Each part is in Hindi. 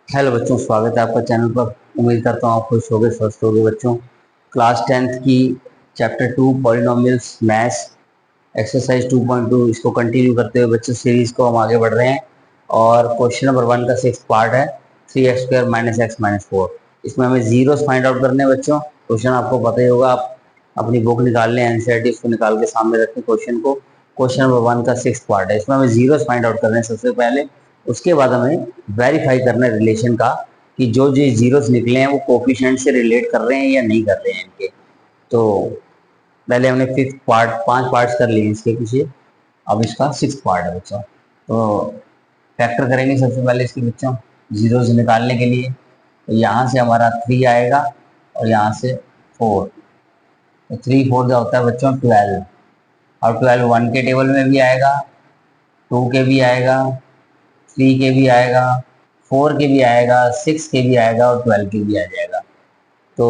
हेलो बच्चों, स्वागत है आपका चैनल पर। उम्मीद करता हूँ आप खुश होगे, स्वस्थ होगे। बच्चों, क्लास 10th की चैप्टर 2 पॉलिनोमियल्स मैथ्स एक्सरसाइज 2.2 इसको कंटिन्यू करते हुए बच्चों सीरीज को हम आगे बढ़ रहे हैं। और क्वेश्चन नंबर 1 का 6th पार्ट है 3x² - x - 4। इसमें हमें जीरोस फाइंड आउट करने हैं बच्चों। क्वेश्चन आपको पता ही होगा, आप अपनी बुक निकाल लें, एनसीईआरटी उसको निकाल के सामने रखें क्वेश्चन को। क्वेश्चन नंबर 1 का 6th पार्ट है, इसमें हमें जीरोस फाइंड आउट करने हैं सबसे पहले। उसके बाद हमें वेरीफाई करना है रिलेशन का कि जो जो जीरोस निकले हैं वो कोफिशिएंट से रिलेट कर रहे हैं या नहीं कर रहे हैं इनके। तो पहले हमने 5th पार्ट 5 पार्ट्स कर लिए इसके पीछे, अब इसका 6th पार्ट है बच्चों। तो फैक्टर करेंगे सबसे पहले इसके बच्चों जीरोस निकालने के लिए। तो यहाँ से हमारा 3 आएगा और यहाँ से 4। तो 3 4 क्या होता है बच्चों 12। और 12 1 के टेबल में भी आएगा, 2 के भी आएगा, 3 के भी आएगा, 4 के भी आएगा, 6 के भी आएगा और 12 के भी आ जाएगा। तो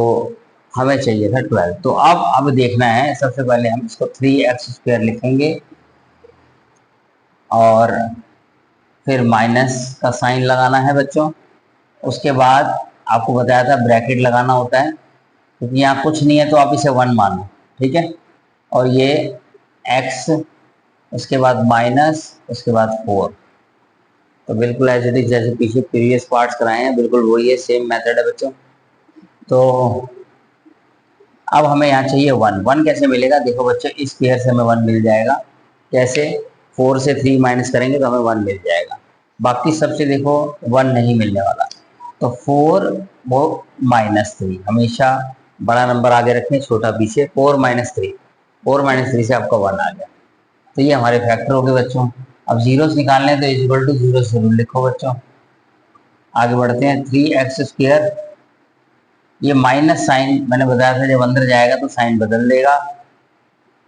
हमें चाहिए था 12। तो अब देखना है, सबसे पहले हम इसको 3x² लिखेंगे और फिर माइनस का साइन लगाना है बच्चों। उसके बाद आपको बताया था ब्रैकेट लगाना होता है, क्योंकि यहाँ कुछ नहीं है तो आप इसे 1 मानो, ठीक है। और ये x, उसके बाद माइनस, उसके बाद 4। तो बिल्कुल एज इट इज जैसे पीछे प्रीवियस पार्ट्स कराए हैं, बिल्कुल वही है, सेम मेथड है बच्चों। तो अब हमें यहाँ चाहिए 1। 1 कैसे मिलेगा? देखो बच्चों, इस पेयर से हमें 1 मिल जाएगा। कैसे? 4 से 3 माइनस करेंगे तो हमें 1 मिल जाएगा। बाकी सबसे देखो 1 नहीं मिलने वाला। तो 4 वो -3, हमेशा बड़ा नंबर आगे रखें, छोटा पीछे। 4 - 3, 4 - 3 से आपका 1 आ गया। तो ये हमारे फैक्टर हो गए बच्चों। अब जीरोस निकालने हैं तो इक्वल टू जीरो जरूर लिखो बच्चों। आगे बढ़ते हैं। 3x², ये माइनस साइन मैंने बताया था, जब अंदर जाएगा तो साइन बदल देगा।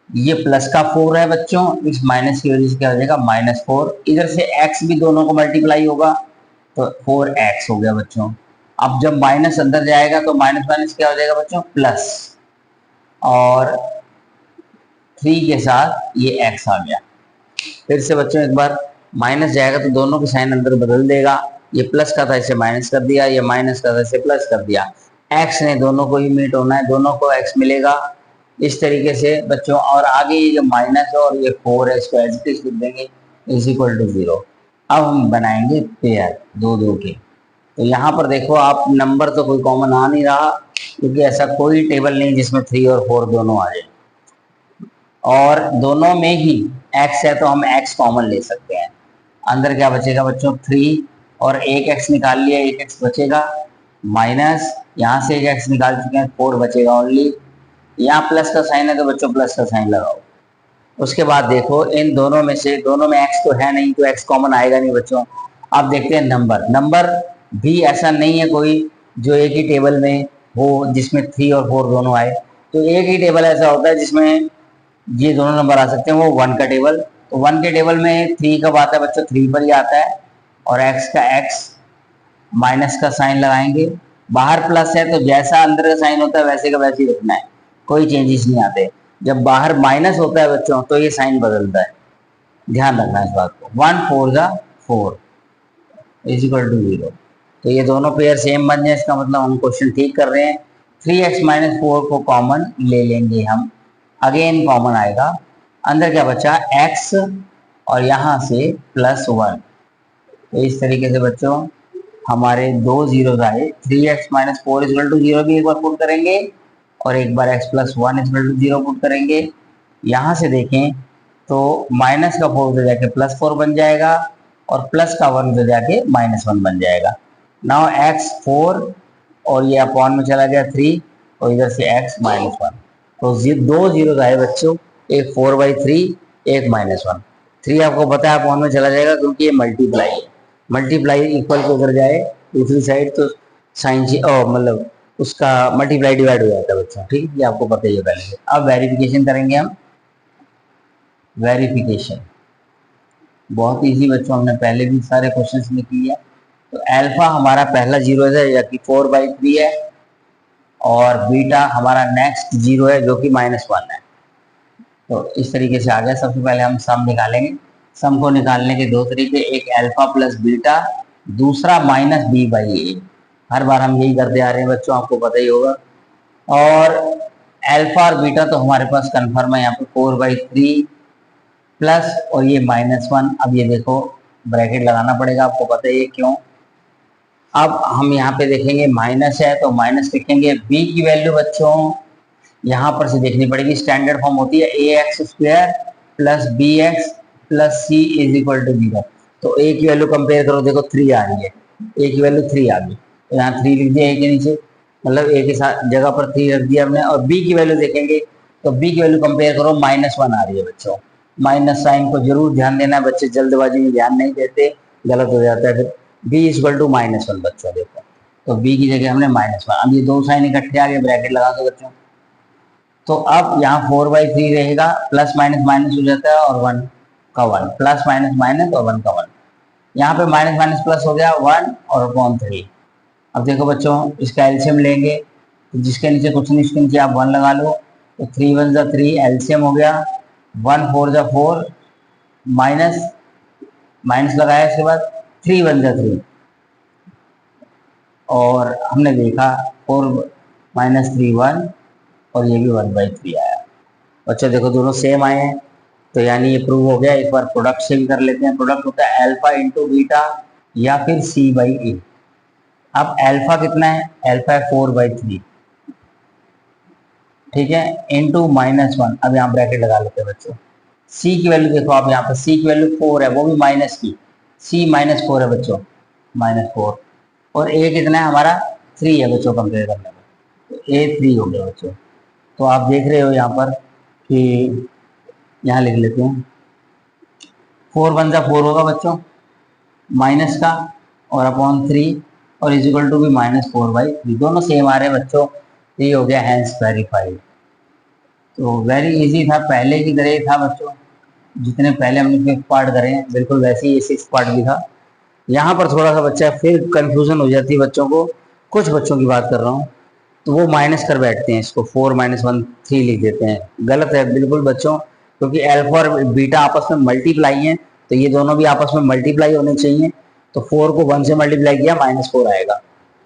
ये प्लस का 4 है बच्चों, इस माइनस की वजह से क्या हो जाएगा -4। इधर से x भी दोनों को मल्टीप्लाई होगा तो 4x हो गया बच्चों। अब जब माइनस अंदर जाएगा तो माइनस माइनस क्या हो जाएगा बच्चों प्लस, और 3 के साथ ये x आ गया। फिर से बच्चों एक बार माइनस जाएगा तो दोनों के साइन अंदर बदल देगा। ये प्लस का था इसे माइनस कर दिया, ये माइनस का था इसे प्लस कर दिया। x ने दोनों को ही मीट होना है, दोनों को x मिलेगा इस तरीके से बच्चों। और आगे ये जो माइनस है और ये 4 है, इसको एज इट इज लिख देंगे इज इक्वल टू 0। अब हम बनाएंगे पेयर 2 2 के। तो यहाँ पर देखो आप, नंबर तो कोई कॉमन आ नहीं रहा, क्योंकि ऐसा कोई टेबल नहीं जिसमें 3 और 4 दोनों आ जाए। और दोनों में ही x है तो हम x कॉमन ले सकते हैं। अंदर क्या बचेगा बच्चों 3, और एक x निकाल लिया, एक x बचेगा। माइनस यहाँ से एक x निकाल चुके हैं, 4 बचेगा ओनली। यहाँ प्लस का साइन है तो बच्चों प्लस का साइन लगाओ। उसके बाद देखो इन दोनों में से, दोनों में x तो है नहीं तो x कॉमन आएगा नहीं बच्चों। अब देखते हैं नंबर। नंबर भी ऐसा नहीं है कोई जो एक ही टेबल में हो जिसमें 3 और 4 दोनों आए। तो एक ही टेबल ऐसा होता है जिसमें ये दोनों नंबर आ सकते हैं, वो 1 का टेबल। तो 1 के टेबल में 3 कब आता है बच्चों? 3 पर ही आता है। और x का x, माइनस का साइन लगाएंगे। बाहर प्लस है तो जैसा अंदर का साइन होता है वैसे का वैसे ही रखना है, कोई चेंजेस नहीं आते। जब बाहर माइनस होता है बच्चों तो ये साइन बदलता है, ध्यान रखना इस बात को। 1 4 जा 4 इज इक्वल टू 0। तो ये दोनों पेयर सेम बन जाए, इसका मतलब हम क्वेश्चन ठीक कर रहे हैं। 3x - 4 को कॉमन ले लेंगे हम, अगेन कॉमन आएगा। अंदर क्या बचा x, और यहाँ से +1। तो इस तरीके से बच्चों हमारे 2 जीरो आए। 3x - 4 इक्वल टू 0 भी एक बार पुट करेंगे, और एक बार x + 1 इक्वल टू 0 पुट करेंगे। यहाँ से देखें तो माइनस का 4 उधर जाके +4 बन जाएगा, और प्लस का 1 उधर जाके -1 बन जाएगा। नाउ x 4, और ये अपॉन में चला गया 3, और इधर से x -1। तो 2 जीरो आए बच्चों, एक 4/3, एक -1। 3 आपको पता है अपॉन में चला जाएगा क्योंकि ये मल्टीप्लाई है। मल्टीप्लाई इक्वल को उधर जाए दूसरी साइड तो साइन मतलब उसका मल्टीप्लाई डिवाइड हो जाता है बच्चों, ठीक है, ये आपको पता ही है पहले से। अब वेरिफिकेशन करेंगे हम। वेरिफिकेशन बहुत इजी बच्चों, हमने पहले भी सारे क्वेश्चंस में की है। तो अल्फा हमारा पहला जीरो है या कि 4/3 है, और बीटा हमारा नेक्स्ट जीरो है जो कि -1 है। तो इस तरीके से आ गया। सबसे पहले हम सम निकालेंगे। सम को निकालने के दो तरीके, एक अल्फा प्लस बीटा दूसरा माइनस बी बाई ए। हर बार हम यही करते आ रहे हैं बच्चों, आपको पता ही होगा। और अल्फा और बीटा तो हमारे पास कन्फर्म है यहाँ पे 4/3 प्लस और ये -1। अब ये देखो ब्रैकेट लगाना पड़ेगा, आपको पता है ये क्यों। अब हम यहाँ पे देखेंगे माइनस है तो माइनस लिखेंगे। बी की वैल्यू बच्चों यहाँ पर से देखनी पड़ेगी, स्टैंडर्ड फॉर्म होती है ax² plus bx plus c is equal to 0। तो a की वैल्यू कंपेयर करो, देखो 3 आ रही है, a की वैल्यू 3 आ गई तो यहाँ 3 लिख दिया a के नीचे, मतलब a के साथ जगह पर 3 रख दिया हमने। और b की वैल्यू देखेंगे तो b की वैल्यू कंपेयर करो, -1 आ रही है बच्चों। माइनस साइन को जरूर ध्यान देना है बच्चे, जल्दबाजी में ध्यान नहीं देते, गलत हो जाता है फिर। b इक्वल टू -1 बच्चों देखो, तो b की जगह हमने -1। अब ये दो साइन इकट्ठे आ गए, ब्रैकेट लगा दो बच्चों। तो अब यहाँ 4/3 रहेगा, प्लस माइनस माइनस हो जाता है और 1 का 1, प्लस माइनस माइनस और 1 का 1। यहाँ पे माइनस माइनस प्लस हो गया 1 और अपॉन 3। अब देखो बच्चों इसका एलसीएम लेंगे तो जिसके नीचे कुछ नहीं उसके नीचे आप 1 लगा लो, तो 3 1 जा 3, एलसीएम हो गया 1 4 जा 4, माइनस माइनस लगाया, इसके बाद 3 1 जा 3 और हमने देखा 4 - 3 1 और ये भी 1/3 आया। बच्चों देखो दोनों सेम आए हैं तो यानी ये प्रूव हो गया। एक बार प्रोडक्ट से भी कर लेते हैं। प्रोडक्ट होता है अल्फा इंटू बीटा या फिर c/a। अब अल्फा कितना है, अल्फा है 4/3, ठीक है, इंटू -1। अब यहाँ ब्रैकेट लगा लेते हैं बच्चों। c की वैल्यू देखो आप, यहाँ पर c की वैल्यू 4 है, वो भी माइनस की, c -4 है बच्चों, -4। और a कितना है हमारा 3 है बच्चों, कंपेयर करने में तो a 3 हो गया बच्चों। तो आप देख रहे हो यहाँ पर कि यहाँ लिख लेते हैं 4 1 जा 4 होगा बच्चों, माइनस का और अपॉन 3 और इज इक्वल टू भी -4/3, दोनों सेम आ रहे हैं बच्चों। ये हो गया हैंस वेरीफाइड। तो वेरी इजी था, पहले की तरह ही था बच्चों, जितने पहले हमने 5th पार्ट करे हैं बिल्कुल वैसे ही 6th पार्ट भी था। यहाँ पर थोड़ा सा बच्चा फिर कंफ्यूजन हो जाती है बच्चों को, कुछ बच्चों की बात कर रहा हूँ, तो वो माइनस कर बैठते हैं, इसको 4 - 1 3 लिख देते हैं। गलत है बिल्कुल बच्चों, क्योंकि अल्फा और बीटा आपस में मल्टीप्लाई हैं तो ये दोनों भी आपस में मल्टीप्लाई होने चाहिए। तो 4 को 1 से मल्टीप्लाई किया -4 आएगा,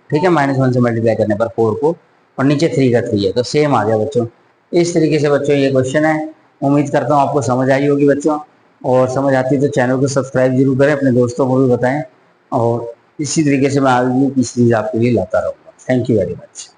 ठीक है, -1 से मल्टीप्लाई करने पर 4 को, और नीचे 3 का 3 है तो सेम आ गया बच्चों। इस तरीके से बच्चों ये क्वेश्चन है। उम्मीद करता हूँ आपको समझ आई होगी बच्चों, और समझ आती है तो चैनल को सब्सक्राइब जरूर करें, अपने दोस्तों को भी बताएं, और इसी तरीके से मैं आगे की सीरीज आपके लिए लाता रहूँगा। Thank you very much.